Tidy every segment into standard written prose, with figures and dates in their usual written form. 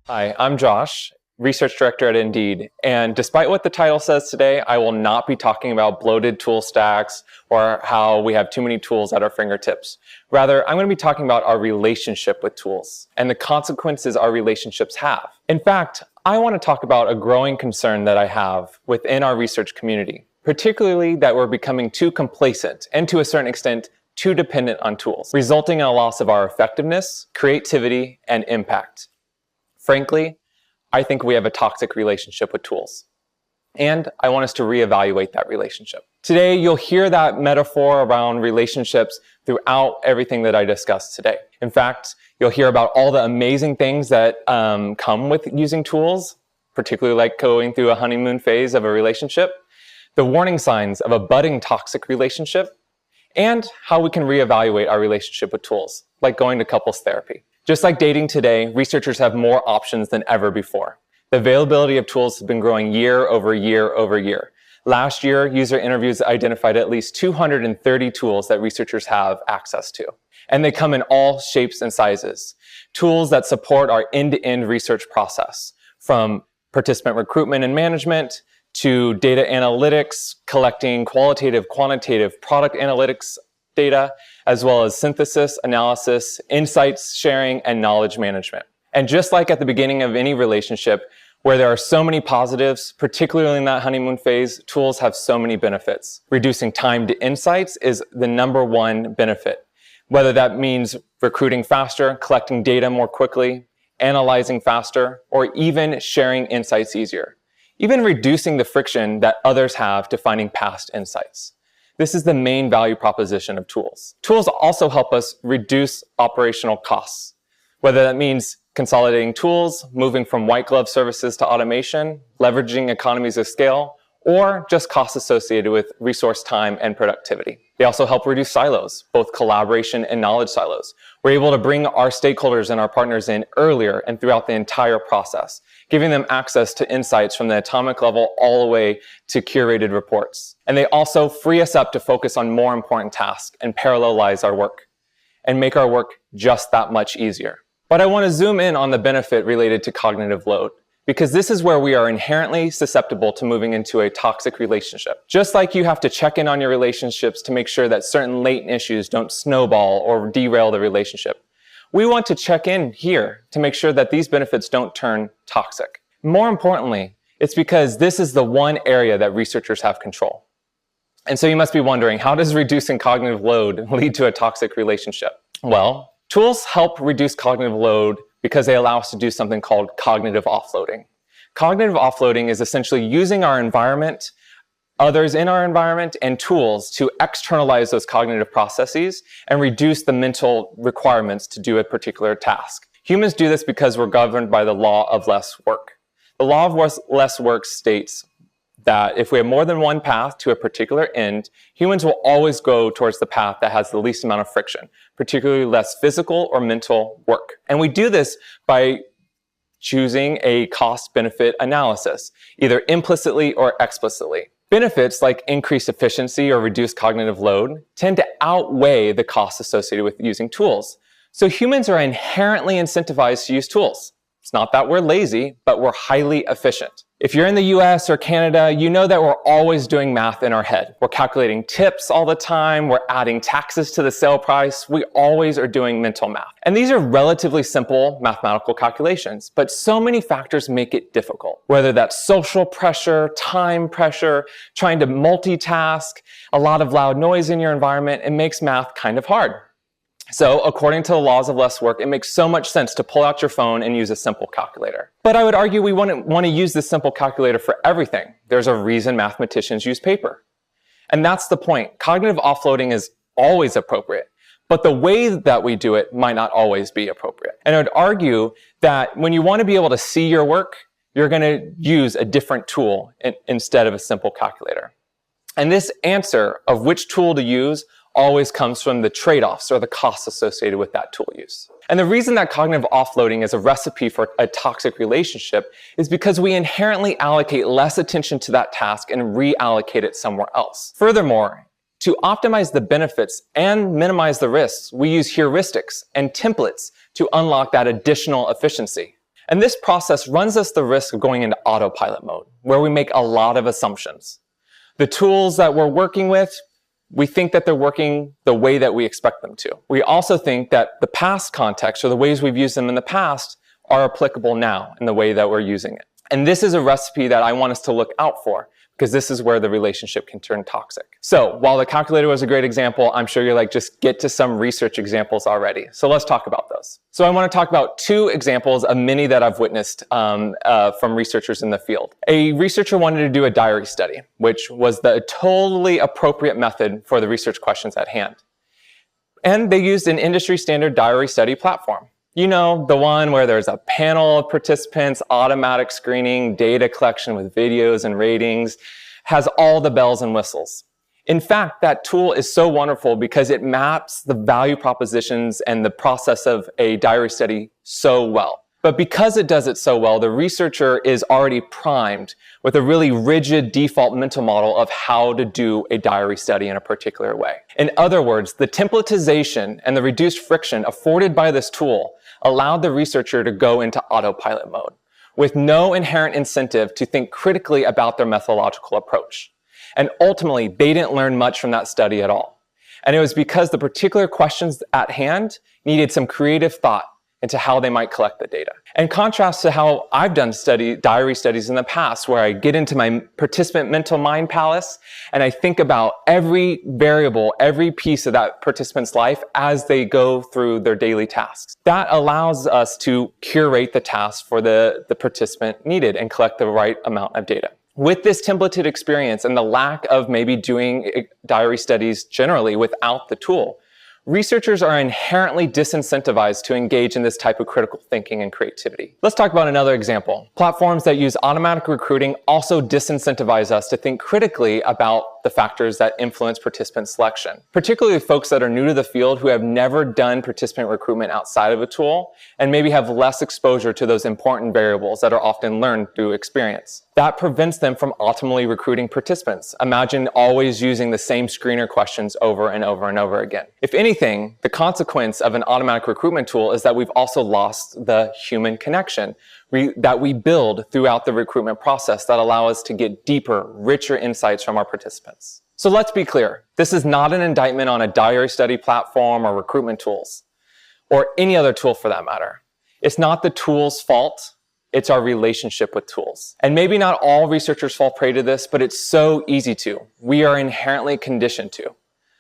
Hi, I'm Josh, Research Director at Indeed, and despite what the title says today, I will not be talking about bloated tool stacks or how we have too many tools at our fingertips. Rather, I'm going to be talking about our relationship with tools and the consequences our relationships have. In fact, I want to talk about a growing concern that I have within our research community, particularly that we're becoming too complacent and to a certain extent, too dependent on tools, resulting in a loss of our effectiveness, creativity, and impact. Frankly, I think we have a toxic relationship with tools, and I want us to reevaluate that relationship. Today, you'll hear that metaphor around relationships throughout everything that I discussed today. In fact, you'll hear about all the amazing things that come with using tools, particularly like going through a honeymoon phase of a relationship, the warning signs of a budding toxic relationship, and how we can reevaluate our relationship with tools, like going to couples therapy. Just like dating today, researchers have more options than ever before. The availability of tools has been growing year over year over year. Last year, user interviews identified at least 230 tools that researchers have access to. And they come in all shapes and sizes. Tools that support our end-to-end research process, from participant recruitment and management to data analytics, collecting qualitative, quantitative product analytics data, as well as synthesis, analysis, insights sharing, and knowledge management. And just like at the beginning of any relationship, where there are so many positives, particularly in that honeymoon phase, tools have so many benefits. Reducing time to insights is the #1 benefit, whether that means recruiting faster, collecting data more quickly, analyzing faster, or even sharing insights easier. Even reducing the friction that others have to finding past insights. This is the main value proposition of tools. Tools also help us reduce operational costs, whether that means consolidating tools, moving from white glove services to automation, leveraging economies of scale, or just costs associated with resource time and productivity. They also help reduce silos, both collaboration and knowledge silos. We're able to bring our stakeholders and our partners in earlier and throughout the entire process, giving them access to insights from the atomic level all the way to curated reports. And they also free us up to focus on more important tasks and parallelize our work and make our work just that much easier. But I want to zoom in on the benefit related to cognitive load, because this is where we are inherently susceptible to moving into a toxic relationship. Just like you have to check in on your relationships to make sure that certain latent issues don't snowball or derail the relationship, we want to check in here to make sure that these benefits don't turn toxic. More importantly, it's because this is the one area that researchers have control. And so you must be wondering, how does reducing cognitive load lead to a toxic relationship? Well, tools help reduce cognitive load because they allow us to do something called cognitive offloading. Cognitive offloading is essentially using our environment, others in our environment, and tools to externalize those cognitive processes and reduce the mental requirements to do a particular task. Humans do this because we're governed by the law of less work. The law of less work states that if we have more than one path to a particular end, humans will always go towards the path that has the least amount of friction, particularly less physical or mental work. And we do this by choosing a cost-benefit analysis, either implicitly or explicitly. Benefits like increased efficiency or reduced cognitive load tend to outweigh the costs associated with using tools. So humans are inherently incentivized to use tools. It's not that we're lazy, but we're highly efficient. If you're in the US or Canada, you know that we're always doing math in our head. We're calculating tips all the time. We're adding taxes to the sale price. We always are doing mental math. And these are relatively simple mathematical calculations, but so many factors make it difficult. Whether that's social pressure, time pressure, trying to multitask, a lot of loud noise in your environment, it makes math kind of hard. So according to the laws of less work, it makes so much sense to pull out your phone and use a simple calculator. But I would argue we wouldn't want to use this simple calculator for everything. There's a reason mathematicians use paper. And that's the point. Cognitive offloading is always appropriate, but the way that we do it might not always be appropriate. And I would argue that when you want to be able to see your work, you're going to use a different tool instead of a simple calculator. And this answer of which tool to use always comes from the trade-offs or the costs associated with that tool use. And the reason that cognitive offloading is a recipe for a toxic relationship is because we inherently allocate less attention to that task and reallocate it somewhere else. Furthermore, To optimize the benefits and minimize the risks, we use heuristics and templates to unlock that additional efficiency. And this process runs us the risk of going into autopilot mode, where we make a lot of assumptions. The tools that we're working with, we think that they're working the way that we expect them to. We also think that the past context or the ways we've used them in the past are applicable now in the way that we're using it. And this is a recipe that I want us to look out for, because this is where the relationship can turn toxic. So while the calculator was a great example, I'm sure you're like, just get to some research examples already. So let's talk about those. So I want to talk about 2 examples of many that I've witnessed from researchers in the field. A researcher wanted to do a diary study, which was the totally appropriate method for the research questions at hand. And they used an industry standard diary study platform. You know, the one where there's a panel of participants, automatic screening, data collection with videos and ratings, has all the bells and whistles. In fact, that tool is so wonderful because it maps the value propositions and the process of a diary study so well. But because it does it so well, the researcher is already primed with a really rigid default mental model of how to do a diary study in a particular way. In other words, the templatization and the reduced friction afforded by this tool allowed the researcher to go into autopilot mode with no inherent incentive to think critically about their methodological approach. And ultimately, they didn't learn much from that study at all. And it was because the particular questions at hand needed some creative thought into how they might collect the data. In contrast to how I've done diary studies in the past, where I get into my participant mental mind palace and I think about every variable, every piece of that participant's life as they go through their daily tasks. That allows us to curate the task for the participant needed and collect the right amount of data. With this templated experience and the lack of maybe doing diary studies generally without the tool, researchers are inherently disincentivized to engage in this type of critical thinking and creativity. Let's talk about another example. Platforms that use automatic recruiting also disincentivize us to think critically about the factors that influence participant selection, particularly folks that are new to the field who have never done participant recruitment outside of a tool and maybe have less exposure to those important variables that are often learned through experience. That prevents them from optimally recruiting participants. Imagine always using the same screener questions over and over and over again. If anything, the consequence of an automatic recruitment tool is that we've also lost the human connection that we build throughout the recruitment process that allow us to get deeper, richer insights from our participants. So let's be clear. This is not an indictment on a diary study platform or recruitment tools, or any other tool for that matter. It's not the tool's fault. It's our relationship with tools. And maybe not all researchers fall prey to this, but it's so easy to. We are inherently conditioned to.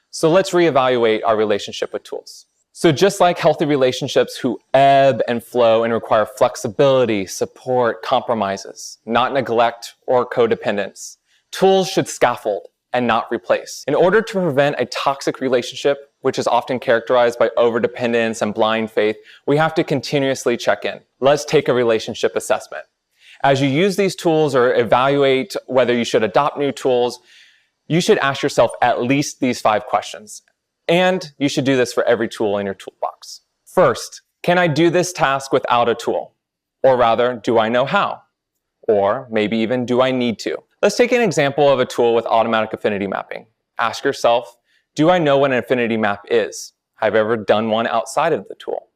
So let's reevaluate our relationship with tools. So just like healthy relationships who ebb and flow and require flexibility, support, compromises, not neglect or codependence, tools should scaffold and not replace. In order to prevent a toxic relationship, which is often characterized by overdependence and blind faith, we have to continuously check in. Let's take a relationship assessment. As you use these tools or evaluate whether you should adopt new tools, you should ask yourself at least these 5 questions. And you should do this for every tool in your toolbox. First, can I do this task without a tool? Or rather, do I know how? Or maybe even, do I need to? Let's take an example of a tool with automatic affinity mapping. Ask yourself, do I know what an affinity map is? Have I ever done one outside of the tool?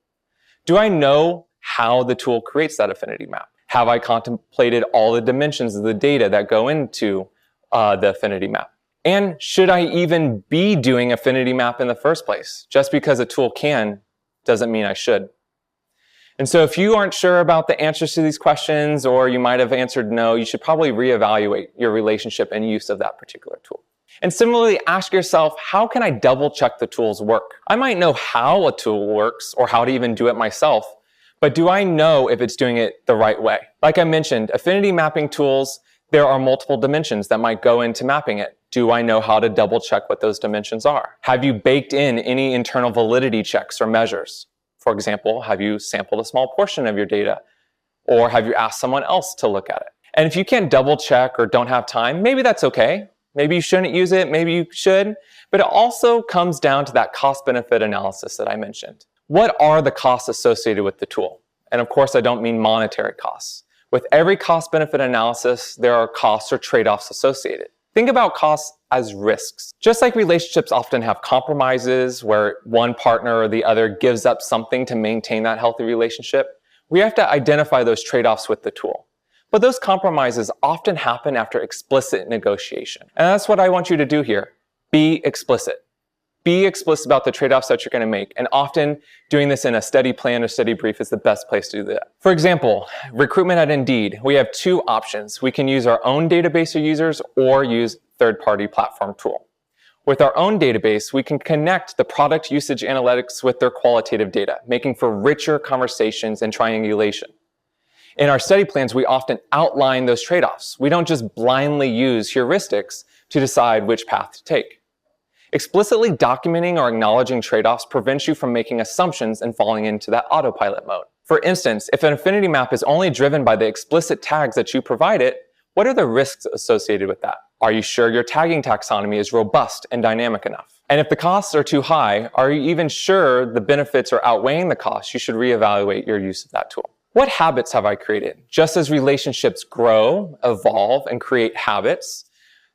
Do I know how the tool creates that affinity map? Have I contemplated all the dimensions of the data that go into the affinity map? And should I even be doing affinity map in the first place? Just because a tool can doesn't mean I should. And so if you aren't sure about the answers to these questions, or you might have answered no, you should probably reevaluate your relationship and use of that particular tool. And similarly, ask yourself, how can I double check the tool's work? I might know how a tool works or how to even do it myself, but do I know if it's doing it the right way? Like I mentioned, affinity mapping tools, there are multiple dimensions that might go into mapping it. Do I know how to double check what those dimensions are? Have you baked in any internal validity checks or measures? For example, have you sampled a small portion of your data? Or have you asked someone else to look at it? And if you can't double check or don't have time, maybe that's okay. Maybe you shouldn't use it, maybe you should. But it also comes down to that cost-benefit analysis that I mentioned. What are the costs associated with the tool? And of course, I don't mean monetary costs. With every cost-benefit analysis, there are costs or trade-offs associated. Think about costs as risks. Just like relationships often have compromises where one partner or the other gives up something to maintain that healthy relationship, we have to identify those trade-offs with the tool. But those compromises often happen after explicit negotiation. And that's what I want you to do here. Be explicit. Be explicit about the trade-offs that you're going to make. And often doing this in a study plan or study brief is the best place to do that. For example, recruitment at Indeed, we have two options. We can use our own database of users or use third-party platform tool. With our own database, we can connect the product usage analytics with their qualitative data, making for richer conversations and triangulation. In our study plans, we often outline those trade-offs. We don't just blindly use heuristics to decide which path to take. Explicitly documenting or acknowledging trade-offs prevents you from making assumptions and falling into that autopilot mode. For instance, if an affinity map is only driven by the explicit tags that you provide it, what are the risks associated with that? Are you sure your tagging taxonomy is robust and dynamic enough? And if the costs are too high, are you even sure the benefits are outweighing the costs? You should reevaluate your use of that tool. What habits have I created? Just as relationships grow, evolve, and create habits,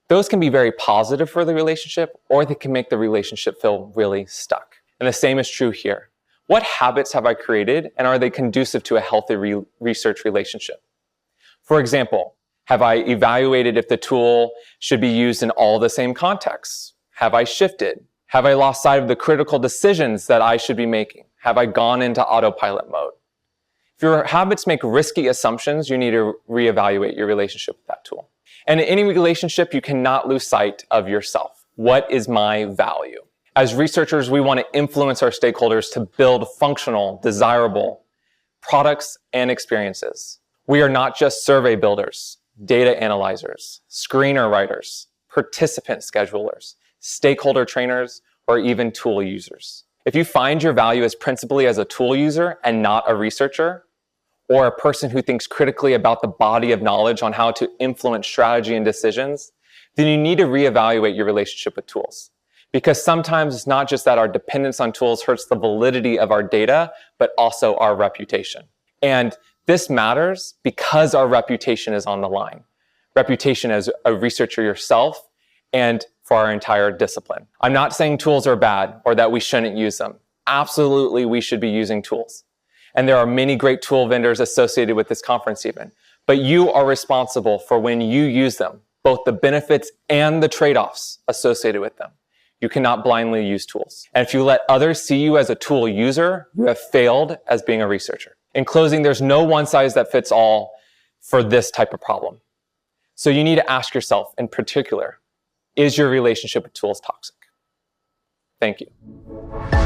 those can be very positive for the relationship, or they can make the relationship feel really stuck. And the same is true here. What habits have I created, and are they conducive to a healthy research relationship? For example, have I evaluated if the tool should be used in all the same contexts? Have I shifted? Have I lost sight of the critical decisions that I should be making? Have I gone into autopilot mode? If your habits make risky assumptions, you need to reevaluate your relationship with that tool. And in any relationship, you cannot lose sight of yourself. What is my value? As researchers, we want to influence our stakeholders to build functional, desirable products and experiences. We are not just survey builders, data analyzers, screener writers, participant schedulers, stakeholder trainers, or even tool users. If you find your value as principally as a tool user and not a researcher, or a person who thinks critically about the body of knowledge on how to influence strategy and decisions, then you need to reevaluate your relationship with tools. Because sometimes it's not just that our dependence on tools hurts the validity of our data, but also our reputation. And this matters because our reputation is on the line. Reputation as a researcher yourself and for our entire discipline. I'm not saying tools are bad or that we shouldn't use them. Absolutely, we should be using tools. And there are many great tool vendors associated with this conference even. But you are responsible for when you use them, both the benefits and the trade-offs associated with them. You cannot blindly use tools. And if you let others see you as a tool user, you have failed as being a researcher. In closing, there's no one size that fits all for this type of problem. So you need to ask yourself in particular, is your relationship with tools toxic? Thank you.